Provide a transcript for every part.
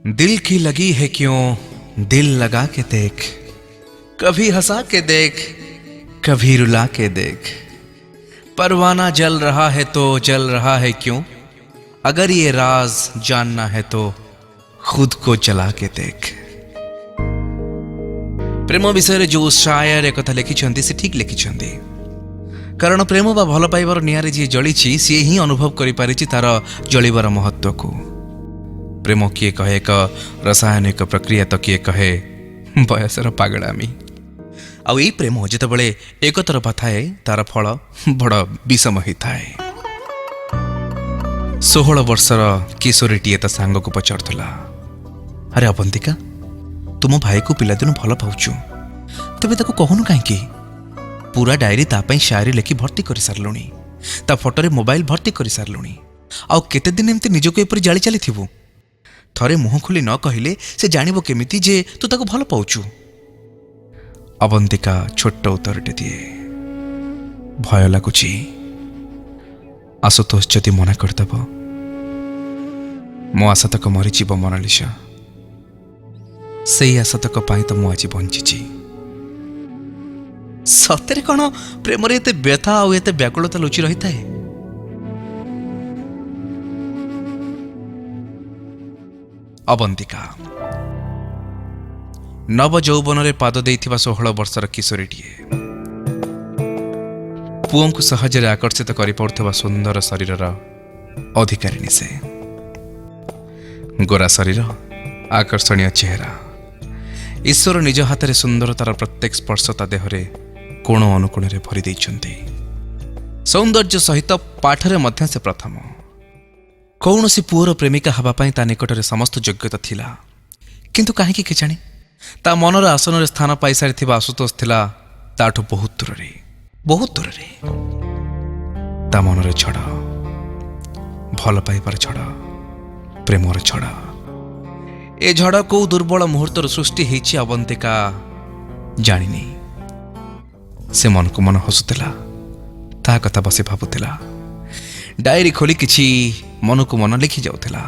दिल की लगी है क्यों दिल लगा के देख, कभी हंसा के देख कभी रुला के देख। परवाना जल रहा है तो जल रहा है क्यों, अगर ये राज जानना है तो खुद को जला के देख। प्रेम विषय जो शायर एक कथा लिखिछंती से ठीक लिखिछंती, कारण प्रेम बा भल पाइबार निआरे जी जलिछि सी ही अनुभव करि पारिछि तार जलिबार महत्व को। प्रेम किए कहे एक रासायनिक प्रक्रिया तो किए कहे बयसर पागड़ामी। आउ यही प्रेम जितेबाला एक तरफा थाए तार फल बड़ विषम ही थाए। 16 वर्षर किशोरीटीए ता सांग को पचारुला, अरे अवंतिका तुम भाई को पिलादिन भल पाउछु, तेबे ताको कहूनु काहेकि? पूरा डायरी तापाई शायरी लेखि भर्ती कर सारलुणी, ता फोटो रे मोबाइल भर्ती कर सारलुणी। आउ केते दिन एमती निजको एपरि जाली चली थिबु? थरे मुह खोली न कहिले से जानिबो केमिति जे तू ताको भल पाउछु? अवंतिका छोट उत्तरटे दिए, भय लागुची आशुतोष जदि मना करदेव मो आशा तक मरीजीव मोनालिसा। से आशा तक पाई तो मु आज बंची। सତରେ कौन प्रेम एते व्यथा आ एते व्याकुलता लुचि रही थाए? अवंतिका नव यौवन रे पाद देइथिबा 16 वर्षर किशोरीटीए, पुओं को सहजरे आकर्षित करि पड़ुथिबा सुंदर शरीरर अधिकारिणी। से गोरा शरीर, आकर्षणीय चेहरा, ईश्वर निज हाथ में सुंदरतार प्रत्येक स्पर्शता देहरे कोण अनुकोण भरी देइछन्ति। सौंदर्य सहित पाठरे मध्य से प्रथम। कौनसी पुअर प्रेमिका हवा पाई ता निकटरे समस्त योग्यता थिला, किंतु काहेकि केजाणी ता मनर आसन रे स्थान पाई सारिथिबा आशुतोष थिला ताठु बहुत दूर ता मनरे छड़, भल पाइबार छड़, प्रेमर छड़। ए झड़ को दुर्बल मुहूर्तर सृष्टि हेछि अवंतिका जानिनी। से मन को मन हसुला, ता कथा बसी भावुला, डायरी खोली किछि मन को मन लिखि जाउथिला।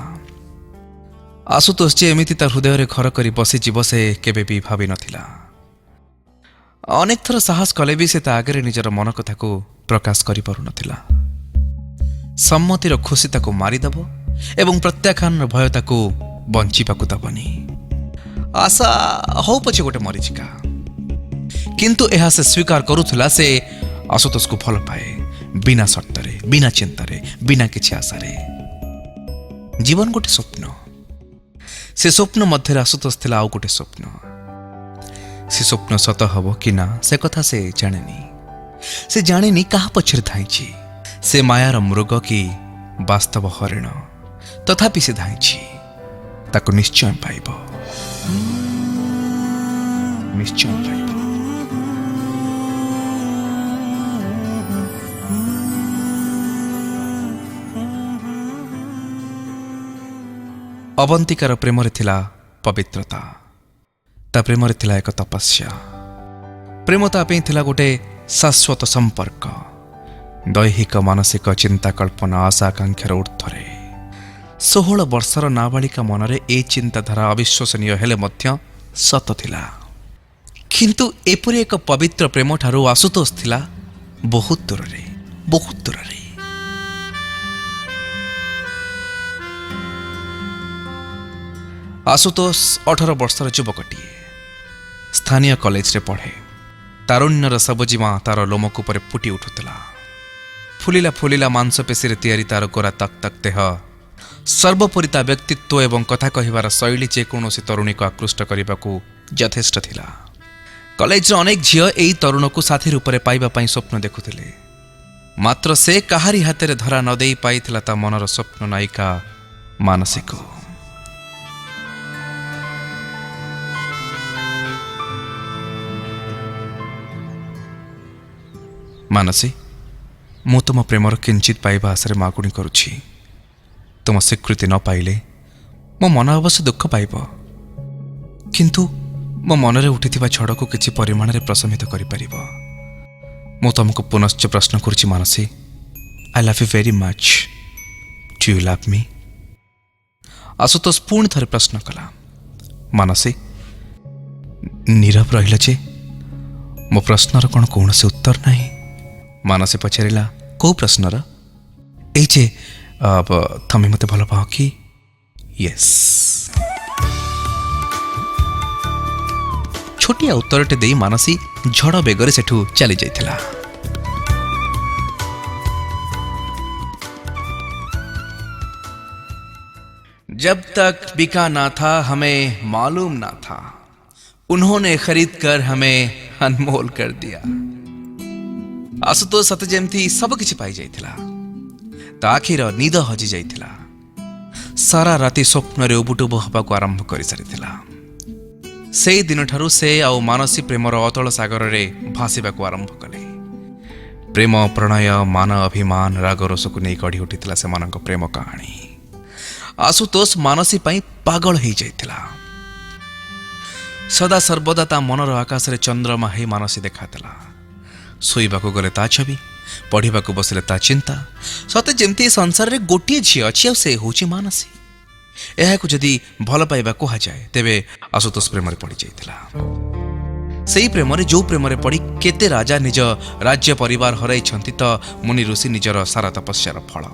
आशुतोष जे एमिति तार हृदय रे घर करी बसी जीव से केबे भी भावी नथिला। अनेक थर साहस कले भी से ता आगे निजर मन कथा को प्रकाश करि पारु नथिला। सम्मतिर खुशी ताको मारिदेव एवं प्रत्याख्यान भय ताको बंचिबाकू दबनी। आशा हो पछे गोटे मरीचिका, किंतु यह से स्वीकार करुथला से आशुतोष को भल पाए, बिना शर्तरे, बिना चिंतारे, बिना किछि आशारे। जीवन गोटे स्वप्न, से स्वप्न मध्य आशुतोष थिला आउ गोटे स्वप्न। से स्वप्न सत हब कि ना से कथा से जानेनी कहा पछरे धाइछि। से मायार मृग कि वास्तव हरिण, तथापि से धाइछि ताको निश्चय पाइब, निश्चय पाइब। अवंतिकार प्रेम रे थिला पवित्रता, ता प्रेम रे थिला एक तपस्या। प्रेम ता पे थिला गोटे शाश्वत संपर्क, दैहिक मानसिक चिंता कल्पना आशा आकांक्षार ऊर्ध्वरे। 16 वर्षर नाबालिका मनरे ए चिंताधारा अविश्वसनीय हेले मध्य सत थिला, किंतु एपरि एक पवित्र प्रेम ठारू आशुतोष थिला बहुत दूररे, बहुत दूररे। आशुतोष 18 वर्षर युवकटीए, स्थानीय कॉलेज रे पढ़े। तारुण्यर सबजीमा तार लोमकूपर फुटी उठुला। फुलिला फुलिला मांसपेशी रे तैयारी तार गोरा तक तक देह, सर्वोपरि ता व्यक्तित्व एवं कथा कहिबार शैली जेकोसी तरुणी को आकृष्ट करने को यथेष्ट थिला। कॉलेज रे अनेक झियो एई तरुण को साथी रूप में पाइबा पाई स्वप्न देखुथिले, मात्र से काहारी हाथ रे धरा न देई पाइथिला ता मनर स्वप्न नायिका मानसी को। मानसी, मु तुम प्रेमर किंचित पाइबा आशा मागुणी करुछि। तुम स्वीकृति न पाइले मो मन अवश्य दुख पाइब, किंतु मो मनरे उठिथिबा झड़ को किछि परिमाण रे प्रशमित करि परिबो। मु तुमको पुनश्च प्रश्न करुछि Manasi, I love you very much, do you love me? Ashutosh ପୁଣି ଥରେ ପ୍ରଶ୍ନ କଲା। ମାନସୀ ନୀରବ ରହିଲ ଯେ ମୋ ପ୍ରଶ୍ନର କ'ଣ କୌଣସି ଉତ୍ତର ନାହିଁ? ମାନସୀ ପଚାରିଲା, କୋଉ ପ୍ରଶ୍ନର? ଏଇ ଯେ ତମେ ମୋତେ ଭଲ ପାଅ କି? ୟେସ୍। ଛୋଟିଆ ଉତ୍ତରଟେ ଦେଇ ମାନସୀ ଝଡ଼ ବେଗରେ ସେଠୁ ଚାଲି ଯାଇଥିଲା। जब तक बिका ना था हमें मालूम ना था, उन्होंने खरीद कर हमें अनमोल कर दिया। आशुतोष सते जेमती सब किछि पाई जाइथिला। ता आखिर निद हजि जाइथिला। सारा राति स्वप्न रे उबुटुबु हबाकु आरंभ करि सारिथिला। सेई दिन ठारू से आउ मानसी प्रेमर अतल सागर रे भासिबाकु आरंभ कले। प्रेम प्रणय मान अभिमान राग रसकु नै गढ़ी उठिथिला सेमानक प्रेम कहानी। आशुतोष मानसी पाई पागल हो जाइथिला। सदा सर्वदा ता मनर आकाश रे चंद्रमा हे मानसी देखाथिला। सोइबाकु गले ता छवि, पढ़िबाकु बसिले ता चिंता। सते जेमती संसार रे गोटिए झी अछि आ से होची मानसी। एहाकु जदि भल पाइबा कहा जाए तेबे आशुतोष प्रेम रे पड़ी जाइथिला। सेई प्रेम रे जो प्रेम रे पड़ी केते राजा निज राज्य परिवार हराई छंती त मुनि ऋषि निजर सारा तपस्यार फल।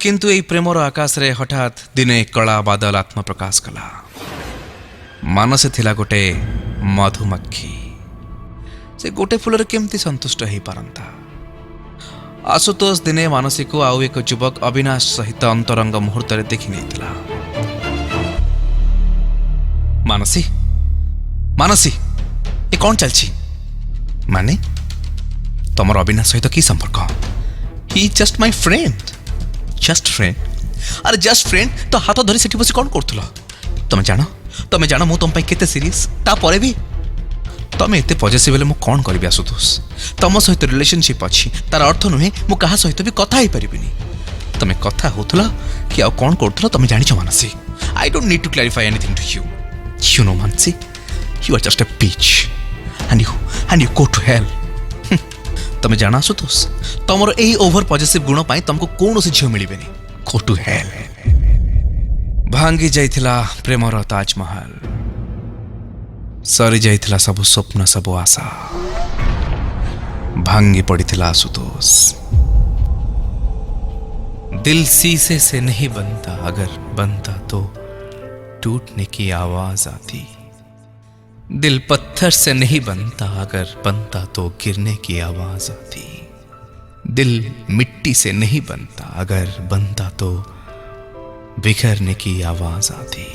किंतु एई प्रेमर आकाश रे हठात दिने कला बादल आत्म प्रकाश कला। मानसी थिला गोटे मधुमक्खी। से गोटे फूल रे केमती संतुष्ट हो पारंता। आशुतोष दिने मानसी को आउ एक युवक अविनाश सहित अंतरंग मुहूर्त रे देखि नेइतिला। मानसी मानसी ए कौन चलछि? माने तमर अविनाश सहित की संपर्क? He just my friend. Just friend? अरे जस्ट फ्रेंड तो हाथ धरी सेठी बसी कौन करथुला? तमे जानो मु तुम केते सीरियस। ता परे भी तमे एते पॉजिटिव बेले मु कौन करबी? आशुतोष तम सहित रिलेशनशिप अछि तार अर्थ नुहे मु कहा सहित भी कथा ही परिबिनी। तमे कथा होतला कि आ कौन करथुला तमे जानिछ Mansi. I don't need to clarify anything to you. You know Mansi, you are just a peach and you go to hell. तमे जाना आशुतोष तमर एही ओवर पॉजिटिव गुण पाई तुमको कौनसी झियो मिलिबेनी। गो टू हेल। भांगी जाइथिला प्रेमर ताजमहल। सरी जाइथिला सब स्वप्न सब आशा। भांगी पड़िथिला आशुतोष। दिल शीशे से नहीं बनता, अगर बनता तो टूटने की आवाज आती। दिल पत्थर से नहीं बनता, अगर बनता तो गिरने की आवाज आती। दिल मिट्टी से नहीं बनता, अगर बनता तो बिखरने की आवाज आती।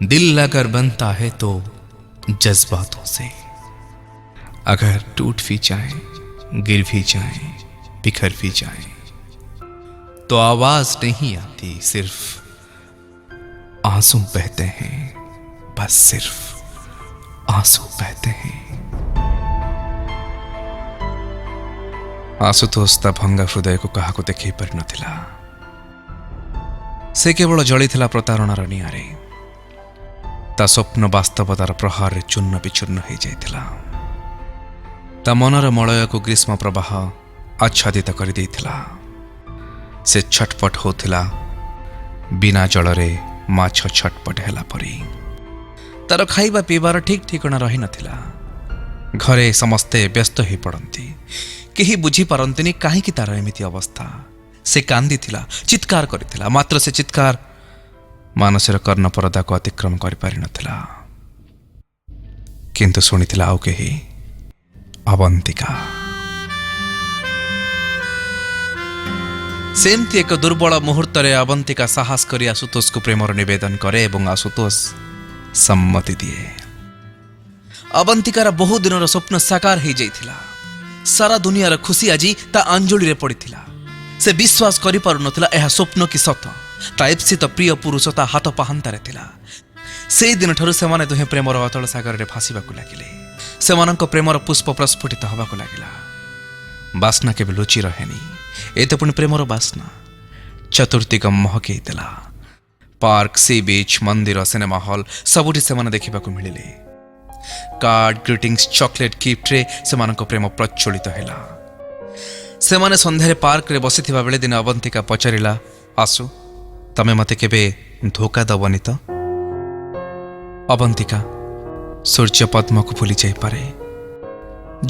दिल अगर बनता है तो जज्बातों से, अगर टूट भी जाए, गिर भी जाए, बिखर भी जाए तो आवाज नहीं आती, सिर्फ आंसू बहते हैं। बस सिर्फ आंसू बहते हैं। आशुतोष ता भंगा हृदय को कहा को देखी पारि नथिला। से केवल जलिथिला प्रतारणार निआरे। ता स्वप्न वास्तवतार प्रहार रे चूर्ण विचूर्ण हो जाइथिला। ता मनर मलय को ग्रीष्म प्रवाह आच्छादित कर देइथिला। से छटपट होथिला बिना जलरे माछ छटपट हैला परी। तार खाइबा पीबार ठीक ठिकଣା रही नथिला। घरे समस्ते व्यस्त हो पड़ती। केही बुझी पारंतिनी काहेकि तार एमिति अवस्था। से कांदी थिला, चित्कार करिथिला, मात्र से चित्कार मानसर कर्ण परदा को अतिक्रम कर पारि नथिला। किंतु सुनिथिला आउ केही, अवंतिका। सेमती एक दुर्बल मुहूर्त रे अवंतिका साहस करी आशुतोष को प्रेमर निवेदन करे एवं आशुतोष सम्मति दिए। अवंतिकार बहु दिनर स्वप्न साकार हो जाइथिला। सारा दुनियार खुशी आज ता अंजुली रे पड़िथिला। से विश्वास करि पारु नथिला एहा स्वप्न कि सत। ता एप्सित प्रिय पुरुष ता हाथ पाहांतारे थिला। से दिन ठारू सेमाने दुहे प्रेमर अतल सागर रे फासिबाकु लागिले। सेमानंक प्रेमर पुष्प प्रस्फुटित हबाकु लागिला। बासना केबे लुचि रहेनी। एते पुनि प्रेमर बासना चतुर्दिग महके देला। पार्क, सी बीच, मंदिर, सिनेमा हॉल सबुठी सेमाने देखिबाकु मिलिले। कार्ड, ग्रीटिंग्स, चॉकलेट गिफ्ट रे सेमानंक प्रेम प्रज्वलित हैला। सेमाने संध्यारे पार्क रे बसिथिबा बेले दिन अवंतिका पचारिला, आसु ତମେ ମତେ କେବେ ଧୋକା ଦବନି ତ? ଅବନ୍ତିକା ସୂର୍ଯ୍ୟ ପଦ୍ମକୁ ଭୁଲି ଯାଇପାରେ,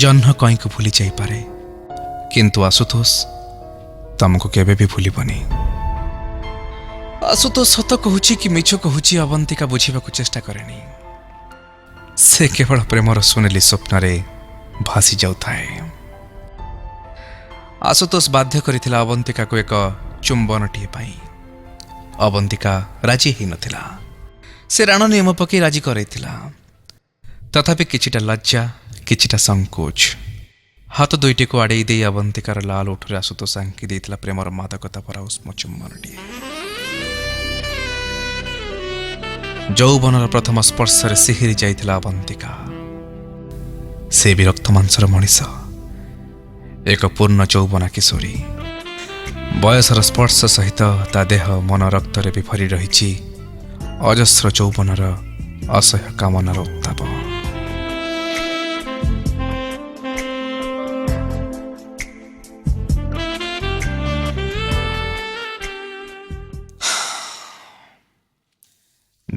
ଜହ୍ନ କଇଁକୁ ଭୁଲି ଯାଇପାରେ, କିନ୍ତୁ ଆଶୁତୋଷ ତମକୁ କେବେ ବି ଭୁଲିବନି। ଆଶୁତୋଷ ସତ କହୁଛି କି ମିଛ କହୁଛି ଅବନ୍ତିକା ବୁଝିବାକୁ ଚେଷ୍ଟା କରେନି। ସେ କେବଳ ପ୍ରେମର ସୁନେଲି ସ୍ୱପ୍ନରେ ଭାସି ଯାଉଥାଏ। ଆଶୁତୋଷ ବାଧ୍ୟ କରିଥିଲା ଅବନ୍ତିକାକୁ ଏକ ଚୁମ୍ବନଟିଏ ପାଇଁ। ଅବନ୍ତିକା ରାଜି ହେଇନଥିଲା। ସେ ରାଣ ନିୟମ ପକାଇ ରାଜି କରାଇଥିଲା। ତଥାପି କିଛିଟା ଲଜ୍ଜା, କିଛିଟା ସଂକୋଚ ହାତ ଦୁଇଟିକୁ ଆଡ଼େଇ ଦେଇ ଅବନ୍ତିକାର ଲାଲ ଓଠରେ ଆଶୁତୋଷ ଆଙ୍କି ଦେଇଥିଲା ପ୍ରେମର ମାଦକତା ଭରା ଉଷ୍ମ ଚୁମ୍ବନଟିଏ। ଯୌବନର ପ୍ରଥମ ସ୍ପର୍ଶରେ ସିହିରି ଯାଇଥିଲା ଅବନ୍ତିକା। ସେ ବି ରକ୍ତ ମାଂସର ମଣିଷ, ଏକ ପୂର୍ଣ୍ଣ ଯୌବନା କିଶୋରୀ। ବୟସର ସ୍ପର୍ଶ ସହିତ ତା ଦେହ ମନ ରକ୍ତରେ ବି ଭରି ରହିଛି ଅଜସ୍ର ଯୌବନର ଅସହ୍ୟ କାମନାର ଉତ୍ତାପ।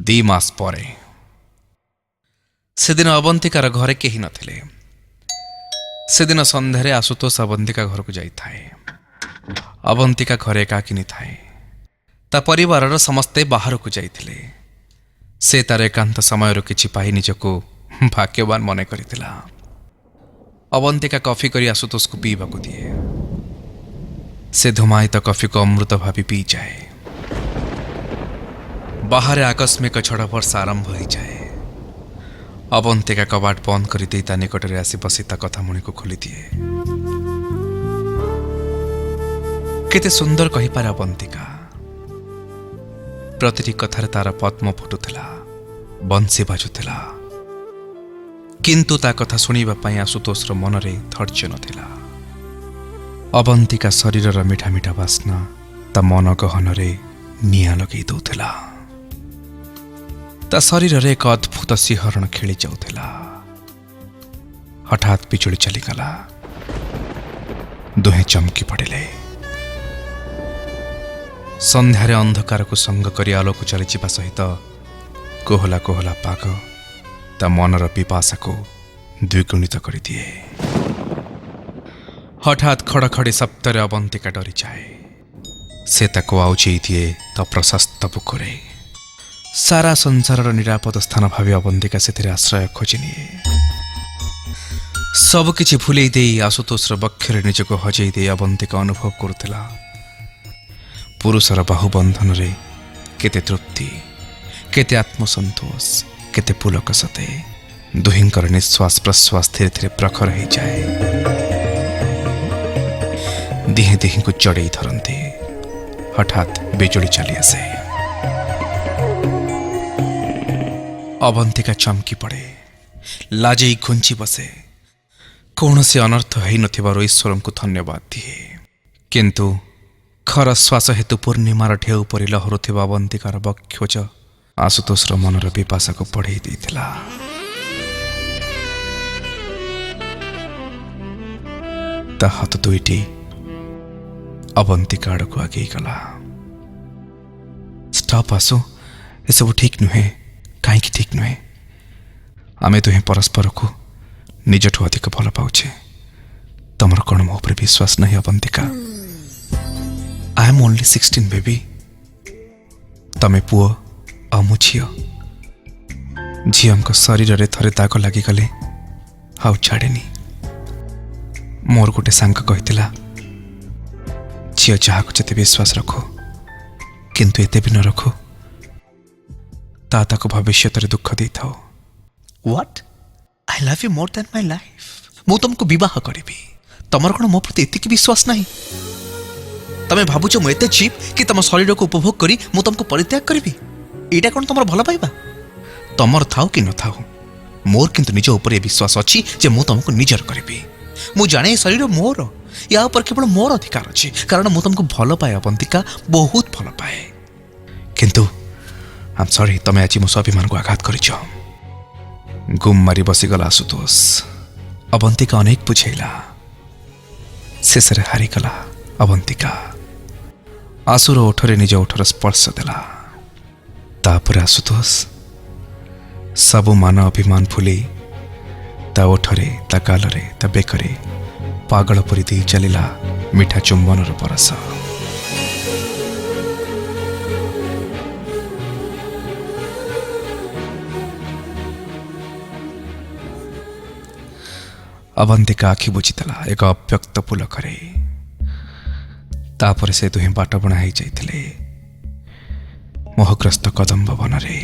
ଦି ମାସ ପରେ ସେଦିନ ଅବନ୍ତିକାର ଘରେ କେହି ନଥିଲେ। ସେଦିନ ସନ୍ଧ୍ୟାରେ ଆଶୁତୋଷ ଅବନ୍ତିକା ଘରକୁ ଯାଇଥାଏ। ଅବନ୍ତିକା ଘରେ ଏକାକିନୀ ଥାଏ। ତା ପରିବାରର ସମସ୍ତେ ବାହାରକୁ ଯାଇଥିଲେ। ସେ ତାର ଏକାନ୍ତ ସମୟରୁ କିଛି ପାଇ ନିଜକୁ ଭାଗ୍ୟବାନ ମନେ କରିଥିଲା। ଅବନ୍ତିକା କଫି କରି ଆଶୁତୋଷକୁ ପିଇବାକୁ ଦିଏ। ସେ ଧୂମାୟିତ କଫିକୁ ଅମୃତ ଭାବି ପିଇଯାଏ। ବାହାରେ ଆକସ୍ମିକ ଝଡ଼ ବର୍ଷା ଆରମ୍ଭ ହୋଇଯାଏ। ଅବନ୍ତିକା କବାଟ ବନ୍ଦ କରିଦେଇ ତା ନିକଟରେ ଆସି ବସି ତା କଥାମଣିକୁ ଖୋଲିଦିଏ। କେତେ ସୁନ୍ଦର କହିପାରେ ଅବନ୍ତିକା। ପ୍ରତିଟି କଥାରେ ତାର ପଦ୍ମ ଫୁଟୁଥିଲା, ବଂଶୀ ବାଜୁଥିଲା। କିନ୍ତୁ ତା କଥା ଶୁଣିବା ପାଇଁ ଆଶୁତୋଷର ମନରେ ଧୈର୍ଯ୍ୟ ନଥିଲା। ଅବନ୍ତିକା ଶରୀରର ମିଠା ମିଠା ବାସ୍ନା ତା ମନ ଗହନରେ ନିଆଁ ଲଗେଇ ଦେଉଥିଲା। ତା ଶରୀରରେ ଏକ ଅଦ୍ଭୁତ ଶିହରଣ ଖେଳି ଯାଉଥିଲା। ହଠାତ୍ ବିଜୁଳି ଚାଲିଗଲା। ଦୁହେଁ ଚମକି ପଡ଼ିଲେ। ସନ୍ଧ୍ୟାରେ ଅନ୍ଧକାରକୁ ସଙ୍ଗ କରି ଆଲୋକ ଚାଲିଯିବା ସହିତ କୋହଲା କୋହଲା ପାଗ ତା ମନର ପିପାସାକୁ ଦ୍ୱିଗୁଣିତ କରିଦିଏ। ହଠାତ୍ ଖଡ଼ଖଡ଼ି ଶବ୍ଦରେ ଅବନ୍ତିକା ଡରିଯାଏ। ସେ ତାକୁ ଆଉଜେଇ ଦିଏ ତା ପ୍ରଶସ୍ତ ବୁକୁରେ। ସାରା ସଂସାରର ନିରାପଦ ସ୍ଥାନ ଭାବି ଅବନ୍ତିକା ସେଥିରେ ଆଶ୍ରୟ ଖୋଜି ନିଏ। ସବୁକିଛି ଭୁଲେଇ ଦେଇ ଆଶୁତୋଷର ବକ୍ଷରେ ନିଜକୁ ହଜେଇ ଦେଇ ଅବନ୍ତିକା ଅନୁଭବ କରୁଥିଲା ପୁରୁଷର ବାହୁବନ୍ଧନରେ କେତେ ତୃପ୍ତି, କେତେ ଆତ୍ମସନ୍ତୋଷ, କେତେ ପୁଲକ ସତେ। ଦୁହିଁଙ୍କର ନିଶ୍ୱାସ ପ୍ରଶ୍ୱାସ ଧୀରେ ଧୀରେ ପ୍ରଖର ହେଇଯାଏ। ଦିହେଁ ଦିହିଁଙ୍କୁ ଚଢ଼େଇ ଧରନ୍ତି। ହଠାତ୍ ବିଜୁଳି ଚାଲି ଆସେ। ଅବନ୍ତିକା ଚମକି ପଡ଼େ, ଲାଜେଇ ଘୁଞ୍ଚି ବସେ। କୌଣସି ଅନର୍ଥ ହେଇନଥିବାରୁ ଈଶ୍ୱରଙ୍କୁ ଧନ୍ୟବାଦ ଦିଏ। କିନ୍ତୁ ଖର ଶ୍ୱାସ ହେତୁ ପୂର୍ଣ୍ଣିମାର ଢେଉ ପରି ଲହରୁଥିବା ଅବନ୍ତିକାର ବକ୍ଷୋଜ ଆଶୁତୋଷର ମନର ପିପାସାକୁ ବଢ଼େଇ ଦେଇଥିଲା। ତା ହାତ ଦୁଇଟି ଅବନ୍ତିକା ଆଡ଼କୁ ଆଗେଇ ଗଲା। ଷ୍ଟପ୍ ଆସୁ, ଏସବୁ ଠିକ୍ ନୁହେଁ। କାହିଁକି ଠିକ୍ ନୁହେଁ? ଆମେ ଦୁହେଁ ପରସ୍ପରକୁ ନିଜଠୁ ଅଧିକ ଭଲ ପାଉଛେ। ତମର କ'ଣ ମୋ ଉପରେ ବିଶ୍ୱାସ ନାହିଁ Avantika? I M only 16 baby. ତମେ ପୁଅ ଆଉ ମୁଁ ଝିଅ। ଝିଅଙ୍କ ଶରୀରରେ ଥରେ ଦାଗ ଲାଗିଗଲେ ଆଉ ଛାଡ଼େନି। ମୋର ଗୋଟେ ସାଙ୍ଗ କହିଥିଲା, ଝିଅ ଯାହାକୁ ଯେତେ ବିଶ୍ୱାସ ରଖୁ, କିନ୍ତୁ ଏତେ ବି ନ ରଖୁ, ତାକୁ ଭବିଷ୍ୟତରେ ଦୁଃଖ ଦେଇଥାଉ। What? I love you more than my life. ମୁଁ ତମକୁ ବିବାହ କରିବି। ତମର କ'ଣ ମୋ ପ୍ରତି ଏତିକି ବିଶ୍ୱାସ ନାହିଁ? ତମେ ଭାବୁଛ ମୁଁ ଏତେ ଚିପ୍ କି ତମ ଶରୀରକୁ ଉପଭୋଗ କରି ମୁଁ ତମକୁ ପରିତ୍ୟାଗ କରିବି? ଏଇଟା କ'ଣ ତମର ଭଲ ପାଇବା? ତମର ଥାଉ କି ନଥାଉ, ମୋର କିନ୍ତୁ ନିଜ ଉପରେ ବିଶ୍ୱାସ ଅଛି ଯେ ମୁଁ ତମକୁ ନିଜର କରିବି। ମୁଁ ଜାଣେ ଏ ଶରୀର ମୋର, ୟା ଉପରେ କେବଳ ମୋର ଅଧିକାର ଅଛି, କାରଣ ମୁଁ ତମକୁ ଭଲ ପାଏ ଅବନ୍ତିକା, ବହୁତ ଭଲ ପାଏ। କିନ୍ତୁ ଆମ୍ ସରି, ତମେ ଆଜି ମୋ ସ୍ୱାଭିମାନକୁ ଆଘାତ କରିଛ। ଗୁମ୍ ମାରି ବସିଗଲା ଆଶୁତୋଷ। ଅବନ୍ତିକା ଅନେକ ବୁଝେଇଲା। ଶେଷରେ ହାରିଗଲା ଅବନ୍ତିକା। ଆଶୁର ଓଠରେ ନିଜ ଓଠର ସ୍ପର୍ଶ ଦେଲା। ତାପରେ ଆଶୁତୋଷ ସବୁ ମାନ ଅଭିମାନ ଭୁଲି ତା ଓଠରେ, ତା ଗାଲରେ, ତା ବେକରେ ପାଗଳ ପରି ଦେଇ ଚାଲିଲା ମିଠା ଚୁମ୍ବନର ପରଶ। ଅବନ୍ତିକା ଆଖି ବୁଜିଥିଲା ଏକ ଅବ୍ୟକ୍ତ ପୁଲକରେ। ତାପରେ ସେ ଦୁହେଁ ବାଟ ବୁଣା ହେଇଯାଇଥିଲେ ମୋହଗ୍ରସ୍ତ କଦମ୍ବ ବନରେ।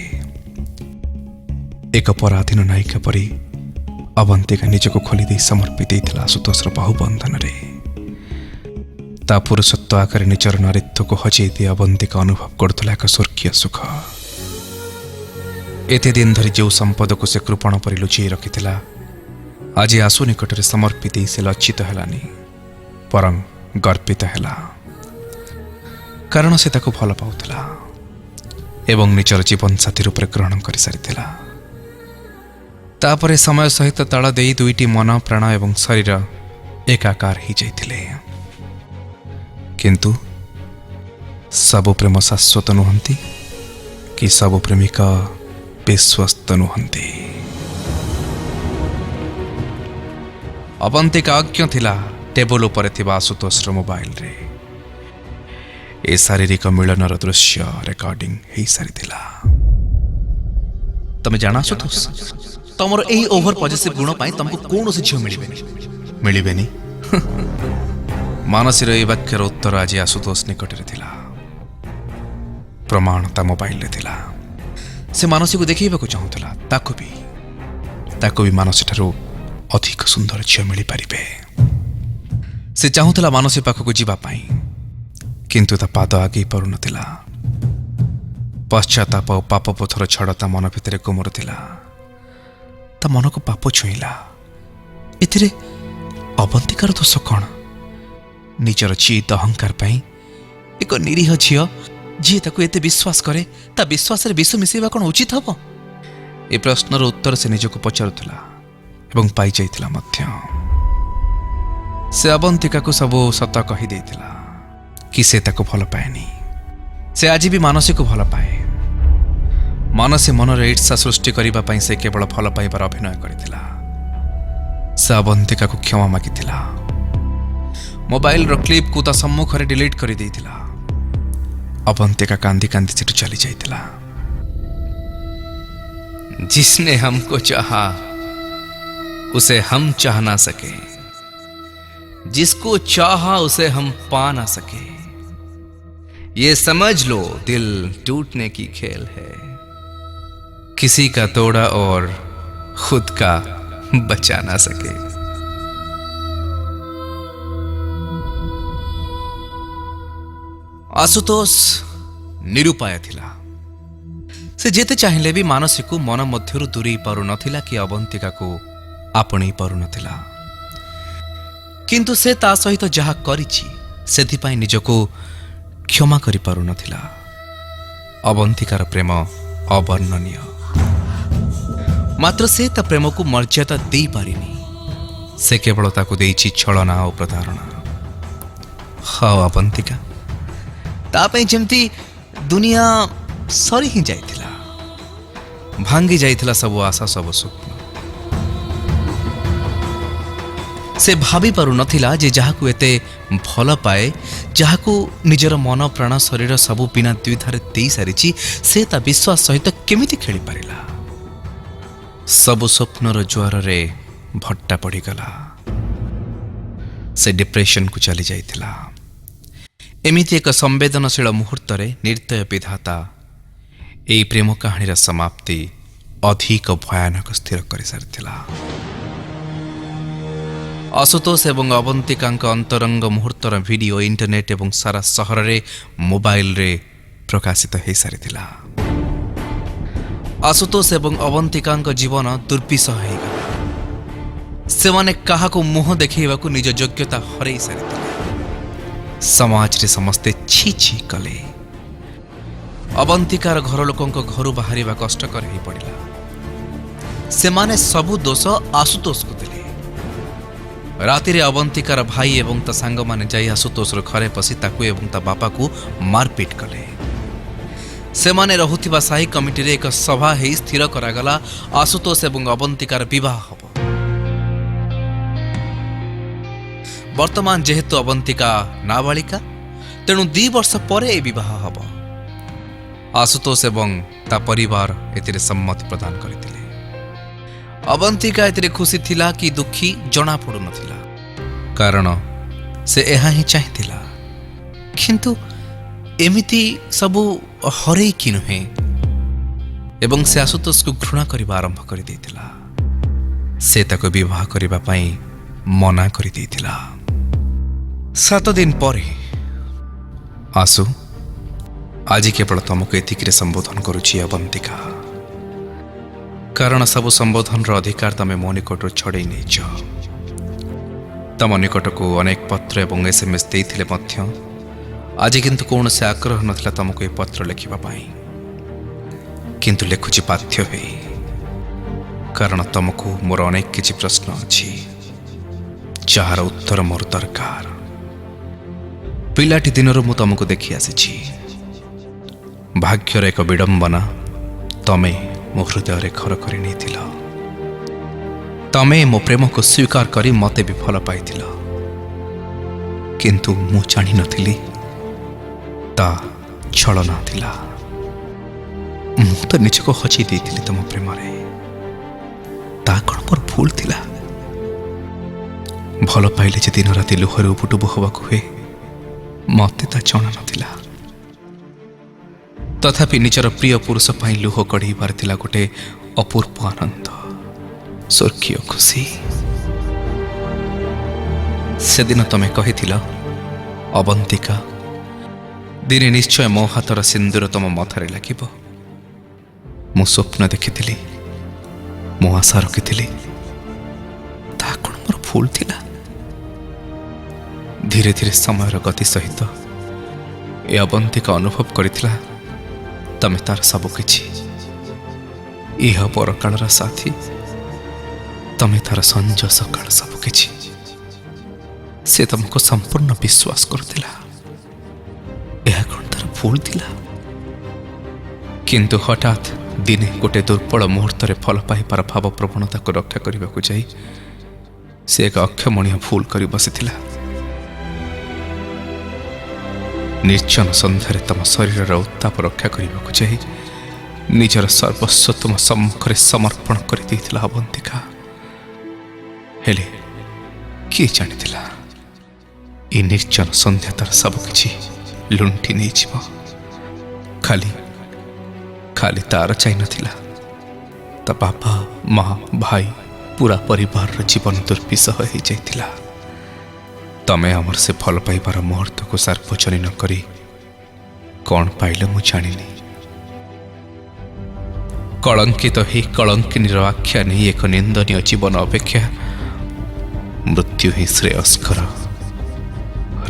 ଏକ ପରାଧୀନ ନାୟିକା ପରି ଅବନ୍ତିକା ନିଜକୁ ଖୋଲି ଦେଇ ସମର୍ପି ଦେଇଥିଲା ଆଶୁତୋଷର ବାହୁବନ୍ଧନରେ। ତା ପୁରୁଷତ୍ୱ ଆଗରେ ନିଜର ନାରୀତ୍ୱକୁ ହଜେଇ ଦେଇ ଅବନ୍ତିକା ଅନୁଭବ କରୁଥିଲା ଏକ ସ୍ୱର୍ଗୀୟ ସୁଖ। ଏତେ ଦିନ ଧରି ଯେଉଁ ସମ୍ପଦକୁ ସେ କୃପଣ ପରି ଲୁଚେଇ ରଖିଥିଲା, ଆଜି ଆଶୁ ନିକଟରେ ସମର୍ପି ଦେଇ ସେ ଲଜ୍ଜିତ ହେଲାନି, ବରଂ ଗର୍ବିତ ହେଲା। କାରଣ ସେ ତାକୁ ଭଲ ପାଉଥିଲା ଏବଂ ନିଜର ଜୀବନସାଥୀ ରୂପରେ ଗ୍ରହଣ କରିସାରିଥିଲା। ତାପରେ ସମୟ ସହିତ ତାଳ ଦେଇ ଦୁଇଟି ମନ, ପ୍ରାଣ ଏବଂ ଶରୀର ଏକାକାର ହେଇଯାଇଥିଲେ। କିନ୍ତୁ ସବୁ ପ୍ରେମ ଶାଶ୍ୱତ ନୁହନ୍ତି କି ସବୁ ପ୍ରେମିକ ବିଶ୍ୱସ୍ତ ନୁହନ୍ତି। ଅବନ୍ତିକା ଅଜ୍ଞ ଥିଲା ଟେବୁଲ ଉପରେ ଥିବା ଆଶୁତୋଷର ମୋବାଇଲରେ। ଏ ଶାରୀରିକ ମିଳନର ଦୃଶ୍ୟ ରେକର୍ଡିଂ ହେଇସାରିଥିଲା। ତମେ ଜାଣ ଆଶୁତୋଷ, ତମର ଏହି ଓଭର ପଜେସିଭ ଗୁଣ ପାଇଁ ତମକୁ କୌଣସି ଝିଅ ମିଳିବେନି। ମାନସୀର ଏହି ବାକ୍ୟର ଉତ୍ତର ଆଜି ଆଶୁତୋଷ ନିକଟରେ ଥିଲା। ପ୍ରମାଣ ତା ମୋବାଇଲରେ ଥିଲା। ସେ ମାନସୀକୁ ଦେଖେଇବାକୁ ଚାହୁଁଥିଲା ତାକୁ ବି ମାନସୀଠାରୁ ଅଧିକ ସୁନ୍ଦର ଝିଅ ମିଳିପାରିବେ। ସେ ଚାହୁଁଥିଲା ମାନସୀ ପାଖକୁ ଯିବା ପାଇଁ, କିନ୍ତୁ ତା ପାଦ ଆଗେଇ ପାରୁନଥିଲା। ପଶ୍ଚାତାପ ଓ ପାପପଥର ଛଡ଼ ତା ମନ ଭିତରେ ଗୁମରୁଥିଲା। ତା ମନକୁ ପାପ ଛୁଇଁଲା। ଏଥିରେ ଅବନ୍ତିକାର ଦୋଷ କ'ଣ? ନିଜର ଚିତ ଅହଙ୍କାର ପାଇଁ ଏକ ନିରୀହ ଝିଅ ଯିଏ ତାକୁ ଏତେ ବିଶ୍ୱାସ କରେ, ତା ବିଶ୍ୱାସରେ ବିଷ ମିଶାଇବା କ'ଣ ଉଚିତ ହେବ? ଏ ପ୍ରଶ୍ନର ଉତ୍ତର ସେ ନିଜକୁ ପଚାରୁଥିଲା ଏବଂ ପାଇଯାଇଥିଲା ମଧ୍ୟ। ସେ ଅବନ୍ତିକାକୁ ସବୁ ସତ କହିଦେଇଥିଲା କି ସେ ତାକୁ ଭଲ ପାଏନି। ସେ ଆଜି ବି ମାନସୀକୁ ଭଲ ପାଏ। ମାନସୀ ମନରେ ଈର୍ଷା ସୃଷ୍ଟି କରିବା ପାଇଁ ସେ କେବଳ ଭଲ ପାଇବାର ଅଭିନୟ କରିଥିଲା। ସେ ଅବନ୍ତିକାକୁ କ୍ଷମା ମାଗିଥିଲା। ମୋବାଇଲର କ୍ଲିପକୁ ତା ସମ୍ମୁଖରେ ଡିଲିଟ୍ କରିଦେଇଥିଲା। ଅବନ୍ତିକା କାନ୍ଦି କାନ୍ଦି ସେଠୁ ଚାଲି ଯାଇଥିଲା। जिसने हमको चाहा उसे हम चाह ना सके, जिसको चाहा उसे हम पा ना सके, ये समझ लो दिल टूटने की खेल है, किसी का तोड़ा और खुद का बचा ना सके। आशुतोष निरुपाय थिला। से जेते चाहिए भी मानसी को मन मध्यरु दूरेई पारु नथिला कि अवंतिका को आपणेई पारु नथिला। किंतु से ता सहित जहा करिछि सेथिपाई निजको क्षमा करि पारु नथिला। अवंतिकार प्रेम अवर्णनीय, मात्र से ता प्रेम को मर्यादा दे पारिनी। से केवल ताकू देइछि छलना और प्रतारणा। हाँ अवंतिका, तापई जेमती दुनिया सरी ही जाइथिला, भांगी जाइथिला सब आशा सब स्वप्न। से भाभी पारु नथिला जे जहाकू एते भल पाए, जहाकू निजर मन प्राण शरीर सबु बिना द्विधारे दे सारिछि, से ता विश्वास सहित केमिति खेली पारिला। सबु स्वप्नर ज्वार रे भट्टा पड़ीगला। से डिप्रेशन को चली जाइथिला। एमिति एक संवेदनशील मुहूर्त रे निर्दय विधाता एई प्रेम कहानीर समाप्ति अधिक भयानक स्थिर कर सारिथिला। आशुतोष एवं अवंतिकांक अंतरंग मुहूर्तर वीडियो इंटरनेट एवं सारा सहर रे मोबाइल रे प्रकाशित हो सारिथिला। आशुतोष एवं अवंतिकांक जीवन दुर्विषह हो गला। से माने काहाको मुह देखैबाकू निज योग्यता हरै सारिथिले। समाज रे समस्ते छी छी कले। अवंतिकार घर लोकंक घरु बाहरिबा कष्टकर हो पड़िला। से माने सबु दोष आशुतोष को देले। ରାତିରେ ଅବନ୍ତିକାର ଭାଇ ଏବଂ ତା ସାଙ୍ଗମାନେ ଯାଇ ଆଶୁତୋଷର ଘରେ ପଶି ତାକୁ ଏବଂ ତା ବାପାକୁ ମାରପିଟ କଲେ। ସେମାନେ ରହୁଥିବା ସାହି କମିଟିରେ ଏକ ସଭା ହେଇ ସ୍ଥିର କରାଗଲା ଆଶୁତୋଷ ଏବଂ ଅବନ୍ତିକାର ବିବାହ ହେବ। ବର୍ତ୍ତମାନ ଯେହେତୁ ଅବନ୍ତିକା ନାବାଳିକା, ତେଣୁ 2 ବର୍ଷ ପରେ ଏ ବିବାହ ହେବ। ଆଶୁତୋଷ ଏବଂ ତା ପରିବାର ଏଥିରେ ସମ୍ମତି ପ୍ରଦାନ କରିଥିଲେ। ଅବନ୍ତିକା ଏଥିରେ ଖୁସି ଥିଲା କି ଦୁଃଖୀ ଜଣା ପଡୁନଥିଲା, କାରଣ ସେ ଏହା ହିଁ ଚାହିଁଥିଲା। କିନ୍ତୁ ଏମିତି ସବୁ ହରେଇକି ନୁହେଁ, ଏବଂ ସେ ଆଶୁତୋଷକୁ ଘୃଣା କରିବା ଆରମ୍ଭ କରିଦେଇଥିଲା। ସେ ତାକୁ ବିବାହ କରିବା ପାଇଁ ମନା କରିଦେଇଥିଲା। 7 ଦିନ ପରେ, ଆଶୁ, ଆଜି କେବଳ ତମକୁ ଏତିକିରେ ସମ୍ବୋଧନ କରୁଛି ଅବନ୍ତିକା, କାରଣ ସବୁ ସମ୍ବୋଧନର ଅଧିକାର ତମେ ମୋ ନିକଟରୁ ଛଡ଼େଇ ନେଇଛ। ତମ ନିକଟକୁ ଅନେକ ପତ୍ର ଏବଂ SMS ଦେଇଥିଲେ ମଧ୍ୟ ଆଜି କିନ୍ତୁ କୌଣସି ଆଗ୍ରହ ନଥିଲା ତମକୁ ଏ ପତ୍ର ଲେଖିବା ପାଇଁ। କିନ୍ତୁ ଲେଖୁଛି ବାଧ୍ୟ ହୋଇ, କାରଣ ତମକୁ ମୋର ଅନେକ କିଛି ପ୍ରଶ୍ନ ଅଛି ଯାହାର ଉତ୍ତର ମୋର ଦରକାର। ପିଲାଟି ଦିନରୁ ମୁଁ ତମକୁ ଦେଖି ଆସିଛି। ଭାଗ୍ୟର ଏକ ବିଡ଼ମ୍ବନା, ତମେ ମୋ ହୃଦୟରେ ଘର କରି ନେଇଥିଲ। ତମେ ମୋ ପ୍ରେମକୁ ସ୍ୱୀକାର କରି ମୋତେ ବି ଭଲ ପାଇଥିଲ, କିନ୍ତୁ ମୁଁ ଜାଣିନଥିଲି ତା ଛଳନା ଥିଲା। ମୁଁ ତ ନିଜକୁ ହଜେଇ ଦେଇଥିଲି ତମ ପ୍ରେମରେ। ତା କ'ଣ ମୋର ଭୁଲ ଥିଲା? ଭଲ ପାଇଲେ ଯେ ଦିନ ରାତି ଲୁହରେ ଉବୁଟୁବୁ ହେବାକୁ ହୁଏ, ମୋତେ ତା ଜଣା ନଥିଲା। ତଥାପି ନିଜର ପ୍ରିୟ ପୁରୁଷ ପାଇଁ ଲୁହ କଢ଼େଇବାର ଥିଲା ଗୋଟେ ଅପୂର୍ବ ଆନନ୍ଦ, ସ୍ୱର୍ଗୀୟ ଖୁସି। ସେଦିନ ତମେ କହିଥିଲ, ଅବନ୍ତିକା, ଦିନେ ନିଶ୍ଚୟ ମୋ ହାତର ସିନ୍ଦୁର ତମ ମଥାରେ ଲାଗିବ। ମୁଁ ସ୍ୱପ୍ନ ଦେଖିଥିଲି, ମୁଁ ଆଶା ରଖିଥିଲି। ତାହା କ'ଣ ମୋର ଭୁଲ ଥିଲା? ଧୀରେ ଧୀରେ ସମୟର ଗତି ସହିତ ଏ ଅବନ୍ତିକା ଅନୁଭବ କରିଥିଲା ତମେ ତାର ସବୁକିଛି। ଇହ ପରକାଳର ସାଥୀ, ତମେ ତାର ସଞ୍ଜ ସକାଳ ସବୁକିଛି। ସେ ତମକୁ ସମ୍ପୂର୍ଣ୍ଣ ବିଶ୍ୱାସ କରୁଥିଲା। ଏହା କ'ଣ ତାର ଭୁଲ ଥିଲା? କିନ୍ତୁ ହଠାତ୍ ଦିନେ ଗୋଟେ ଦୁର୍ବଳ ମୁହୂର୍ତ୍ତରେ ଭଲ ପାଇବାର ଭାବ ପ୍ରବଣତାକୁ ରକ୍ଷା କରିବାକୁ ଯାଇ ସେ ଏକ ଅକ୍ଷମଣୀୟ ଭୁଲ କରି ବସିଥିଲା। ନିର୍ଜନ ସନ୍ଧ୍ୟାରେ ତମ ଶରୀରର ଉତ୍ତାପ ରକ୍ଷା କରିବାକୁ ଯାଇ ନିଜର ସର୍ବସ୍ୱ ତୁମ ସମ୍ମୁଖରେ ସମର୍ପଣ କରିଦେଇଥିଲା ଅବନ୍ତିକା। ହେଲେ କିଏ ଜାଣିଥିଲା ଏ ନିର୍ଜନ ସନ୍ଧ୍ୟା ତାର ସବୁକିଛି ଲୁଣ୍ଠି ନେଇଯିବ। ଖାଲି ତାର ଚାହିଁନଥିଲା, ତା ବାପା, ମା, ଭାଇ, ପୁରା ପରିବାରର ଜୀବନ ଦୁର୍ବିସହ ହେଇଯାଇଥିଲା। ତମେ ଆମର ସେ ଭଲ ପାଇବାର ମୁହୂର୍ତ୍ତକୁ ସାର୍ବଜନୀନ କରି କ'ଣ ପାଇଲ ମୁଁ ଜାଣିନି। କଳଙ୍କିତ ହେଇ କଳଙ୍କିନୀର ଆଖ୍ୟା ନେଇ ଏକ ନିନ୍ଦନୀୟ ଜୀବନ ଅପେକ୍ଷା ମୃତ୍ୟୁ ହିଁ ଶ୍ରେୟସ୍କର।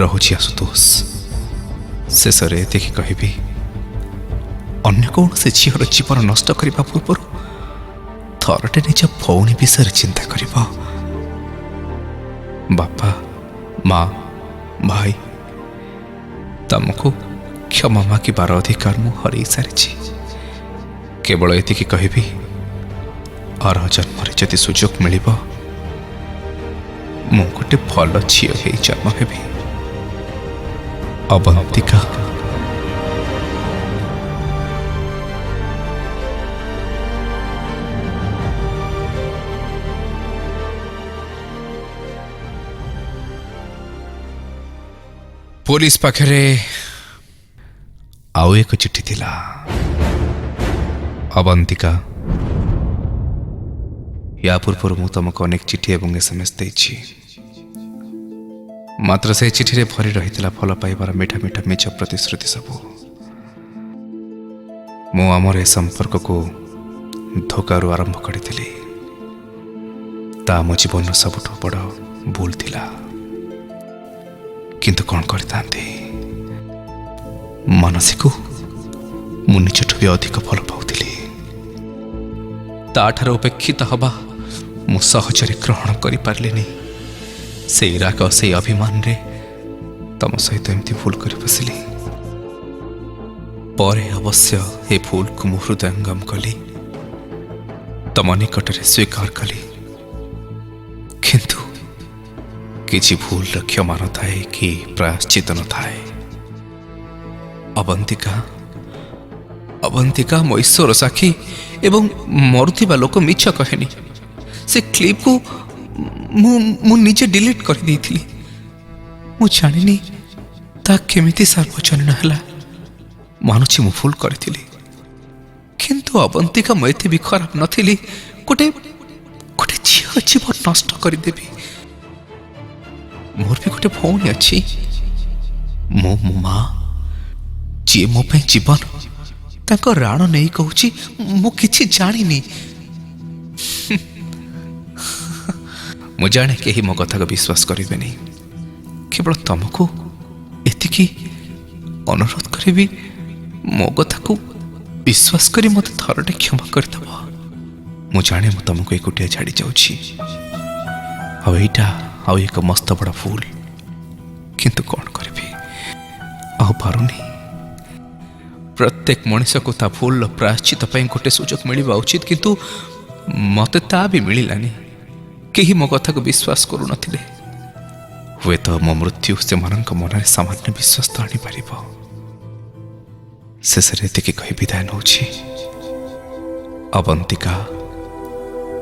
ରହୁଛି ଆଶୁତୋଷ, ଶେଷରେ ଏତିକି କହିବି, ଅନ୍ୟ କୌଣସି ଝିଅର ଜୀବନ ନଷ୍ଟ କରିବା ପୂର୍ବରୁ ଥରଟେ ନିଜ ଭଉଣୀ ବିଷୟରେ ଚିନ୍ତା କରିବ। ବାପା, ମା, ଭାଇ, ତମକୁ କ୍ଷମା ମାଗିବାର ଅଧିକାର ମୁଁ ହରେଇ ସାରିଛି। କେବଳ ଏତିକି କହିବି, ଆର ଜନ୍ମରେ ଯଦି ସୁଯୋଗ ମିଳିବ, ମୁଁ ଗୋଟେ ଭଲ ଝିଅ ହେଇ ଜନ୍ମ ହେବି। ଅବନ୍ତିକା। ପୋଲିସ ପାଖରେ ଆଉ ଏକ ଚିଠି ଥିଲା। ଅବନ୍ତିକା, ୟା ପୂର୍ବରୁ ମୁଁ ତମକୁ ଅନେକ ଚିଠି ଏବଂ SMS ଦେଇଛି, ମାତ୍ର ସେହି ଚିଠିରେ ଭରି ରହିଥିଲା ଭଲ ପାଇବାର ମିଠା ମିଠା ମିଛ ପ୍ରତିଶ୍ରୁତି ସବୁ। ମୁଁ ଆମର ଏ ସମ୍ପର୍କକୁ ଧୋକାରୁ ଆରମ୍ଭ କରିଥିଲି। ତା ମୋ ଜୀବନର ସବୁଠୁ ବଡ଼ ଭୁଲ ଥିଲା। କିନ୍ତୁ କ'ଣ କରିଥାନ୍ତି, ମାନସୀକୁ ମୁଁ ନିଜଠୁ ବି ଅଧିକ ଭଲ ପାଉଥିଲି। ତାଠାରୁ ଉପେକ୍ଷିତ ହେବା ମୁଁ ସହଜରେ ଗ୍ରହଣ କରିପାରିଲିନି। ସେଇ ରାଗ ସେଇ ଅଭିମାନରେ ତମ ସହିତ ଏମିତି ଭୁଲ କରି ବସିଲି। ପରେ ଅବଶ୍ୟ ଏ ଭୁଲକୁ ମୁଁ ହୃଦୟଙ୍ଗମ କଲି, ତମ ନିକଟରେ ସ୍ୱୀକାର କଲି। କିନ୍ତୁ କିଛି ଭୁଲର କ୍ଷମା ନଥାଏ କି ପ୍ରାୟଶ୍ଚିତ ନଥାଏ। ଅବନ୍ତିକା ମୋ ଈଶ୍ୱର ସାକ୍ଷୀ ଏବଂ ମରୁଥିବା ଲୋକ ମିଛ କହେନି। ସେ କ୍ଲିପକୁ ମୁଁ ନିଜେ ଡିଲିଟ୍ କରିଦେଇଥିଲି। ମୁଁ ଜାଣିନି ତା କେମିତି ସାର୍ବଜନୀନ ହେଲା। ମାନୁଛି ମୁଁ ଭୁଲ କରିଥିଲି, କିନ୍ତୁ ଅବନ୍ତିକା ମୁଁ ଏତେ ବି ଖରାପ ନଥିଲି ଗୋଟେ ଝିଅ ଜୀବନ ନଷ୍ଟ କରିଦେବି। ମୋର ବି ଗୋଟେ ଭଉଣୀ ଅଛି, ମୋ ମା, ଯିଏ ମୋ ପାଇଁ ଜୀବନ। ତାଙ୍କ ରାଣ ନେଇ କହୁଛି ମୁଁ କିଛି ଜାଣିନି। ମୁଁ ଜାଣେ କେହି ମୋ କଥାକୁ ବିଶ୍ୱାସ କରିବେନି। କେବଳ ତମକୁ ଏତିକି ଅନୁରୋଧ କରିବି, ମୋ କଥାକୁ ବିଶ୍ୱାସ କରି ମୋତେ ଥରଟେ କ୍ଷମା କରିଦେବ। ମୁଁ ଜାଣେ ମୁଁ ତମକୁ ଏକୁଟିଆ ଛାଡ଼ି ଯାଉଛି, ଆଉ ଏଇଟା ଆଉ ଏକ ମସ୍ତ ବଡ଼ ଭୁଲ। କିନ୍ତୁ କ'ଣ କରିବି, ଆଉ ପାରୁନି। ପ୍ରତ୍ୟେକ ମଣିଷକୁ ତା ଭୁଲର ପ୍ରାୟଶ୍ଚିତ ପାଇଁ ଗୋଟେ ସୁଯୋଗ ମିଳିବା ଉଚିତ, କିନ୍ତୁ ମୋତେ ତା ବି ମିଳିଲାନି। କେହି ମୋ କଥାକୁ ବିଶ୍ୱାସ କରୁନଥିଲେ। ହୁଏତ ମୋ ମୃତ୍ୟୁ ସେମାନଙ୍କ ମନରେ ସାମାନ୍ୟ ବିଶ୍ୱାସ ତ ଆଣିପାରିବ। ଶେଷରେ ଏତିକି କହି ବିଦାୟ ନେଉଛି। ଅବନ୍ତିକା,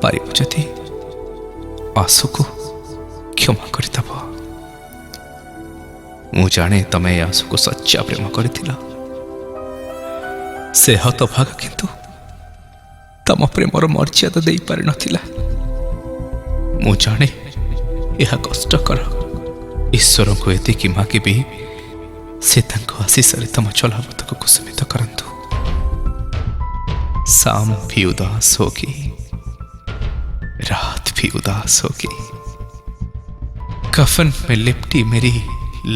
ପାରିବ ଯଦି ଆଶୁକୁ କ୍ଷମା କରିଦେବ। ମୁଁ ଜାଣେ ତମେ ଆଶୁକୁ ସଚ୍ଚା ପ୍ରେମ କରିଥିଲ। ସେ ହତଭାଗ କିନ୍ତୁ ତମ ପ୍ରେମର ମର୍ଯ୍ୟାଦା ଦେଇପାରିନଥିଲା। ମୁଁ ଜାଣେ ଏହା କଷ୍ଟକର। ଈଶ୍ୱରଙ୍କୁ ଏତିକି ମାଗିବି, ସେ ତାଙ୍କ ଆଶୀଷରେ ତମ ଚଲାପଥକୁ କୁସୁମିତ କରନ୍ତୁ। शाम भी उदास होगी, रात भी उदास होगी, कफन में लिपटी मेरी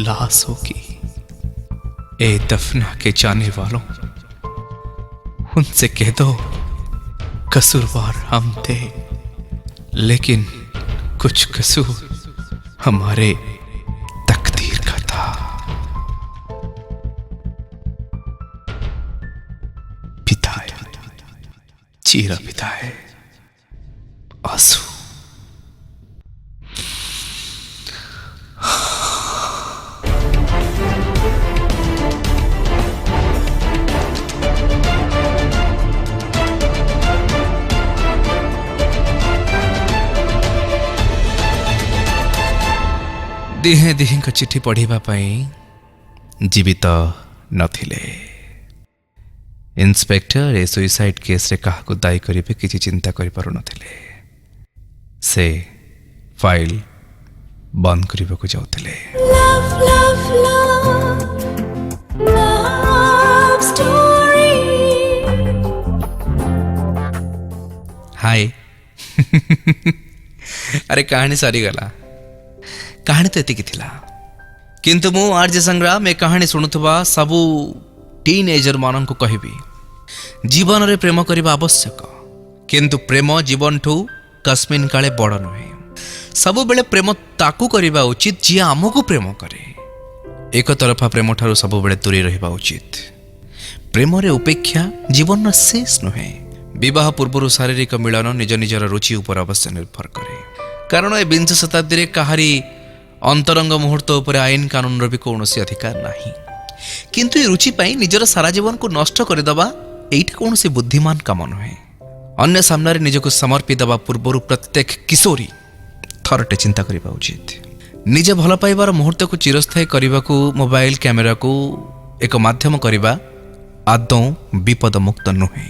लाश होगी। ए दफना के जाने वालों, उनसे कह दो कसूरवार हम थे, लेकिन कुछ कसूर हमारे तकदीर का था। विदाई, चीरा विदाई, आंसू। दिहे दिही चिठी पढ़िबा पाई जीवित नथिले। इन्स्पेक्टर ए सुइसाइड केस रे काहाकु दायी करिबे किछि चिंता करि पारु नथिले। से फाइल बंद करिबाकु जाउथिले। हाय अरे कहानी सारी गला। कहानी तो एतिकी थिला, किंतु मु आरजे संग्राम ए कहानी शुणुवा सबू टीनेजर मान को कहबी, जीवन रे प्रेम करबा आवश्यक, किंतु प्रेम जीवन ठू कस्मिन काले बड़ नुहे। सब बेले प्रेम ताकू करबा उचित जी आमको प्रेम करे। एक तरफा प्रेम ठारू सब बेले दूरी रहिबा उचित। प्रेम रे उपेक्षा जीवन शेष नुहे। विवाह पूर्व शारीरिक मिलन निज निजर रुचि उपर अवश्य निर्भर करे, कारण ए विंश शताब्दी रे कहारी अंतरंग मुहूर्त उपर आईन कानून भी कौन अधिकार नहीं। किंतु ये रुचि पाई निजर सारा जीवन को नष्ट करदेवा एटा कौन बुद्धिमान काम नुहे। अन्य सामने निजक समर्पी देवा पूर्व प्रत्येक किशोरी थरटे चिंता करबा उचित। निज भल पाइबार मुहूर्त को चिरस्थायी करने को मोबाइल कैमेरा को एक माध्यम करने आदौ विपद मुक्त नुहे।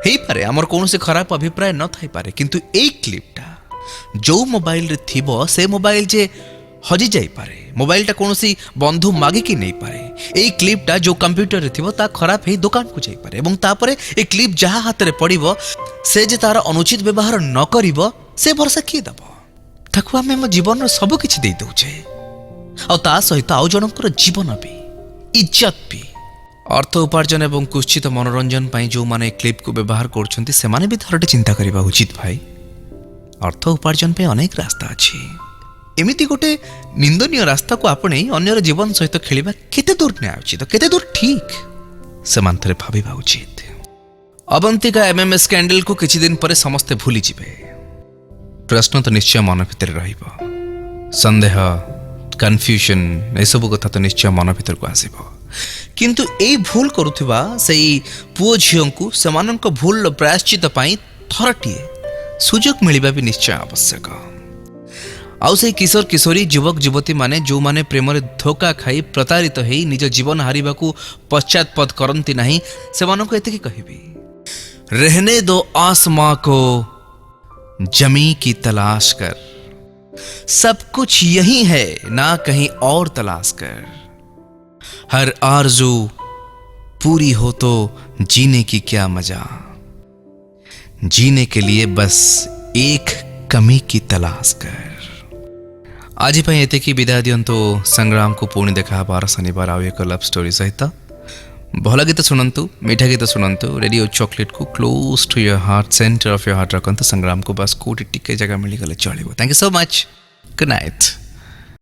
हो पारे आमर कौन खराब अभिप्राय न थाई पारे, किंतु एई क्लिपटा जो मोबाइल रे थिबो से मोबाइल जे हजि जाई पारे, मोबाइलटा कौन बंधु मागिकी नहीं पारे। यही क्लिपटा जो कंप्यूटर रे थिबो ता खराब है दुकान को जाई पारे, एवं तापरे ए क्लिप जहाँ हाथ रे पड़िबो से जे तार अनुचित व्यवहार न करिबो से भरोसा किए दबो। ताकू आमे हम जीवन सब किछि दे दउछे, आ ता सहित आउ जनकर जीवन भी, इज्जत भी। अर्थ उपार्जन एवं कुश्चित मनोरंजन पाई जो माने क्लिप को व्यवहार करछन्ती से माने भी थरटे चिंता करबा उचित भाई। अर्थ उपार्जन पे अनेक रास्ता अछि, एमिति गोटे निंदनीय रास्ता को आपणे अन्यर जीवन सहित खेलिबा केते दूर न्याय उचित केते दूर ठीक से मानथरे भाबिबा उचित। अवंतिका एमएमएस स्कैंडल को किछि दिन पर समस्ते भूली जिवे। प्रश्न तो निश्चय मन भितर रहिबो, संदेह कन्फ्यूजन ए सब कथा तो निश्चय मन भितर को आसीबो। किंतु ए भूल करुथिबा सेई पुओ झियों को समानक भूल प्रायश्चित पई थरटिए सुजोग मिलिबा भी निश्चय आवश्यक। आउ से किशोर किशोरी युवक युवती माने जो माने प्रेम रे धोखा खाई प्रतारित हेई निज जीवन हारिबा को पश्चातपद करंती नहीं सेमानको एतिकी कहिबी, रहने दो आसमां को जमी की तलाश कर, सब कुछ यही है ना कहीं और तलाश कर, हर आरज़ू पूरी हो तो जीने की क्या मजा, जीने के लिए बस एक कमी की तलाश कर। आज पाई एते की विदाय दियंतो। संग्राम को पुणी देखा बार शनिवार आउ एक लव स्टोरी सहित। भल गीत शुणु, मीठा गीत शुणु। रेडियो चॉकलेट को close to your heart, centre of your heart रखते। संग्राम को बस कोटी टिके जगह मिलगले चलो। Thank you so much. Good night.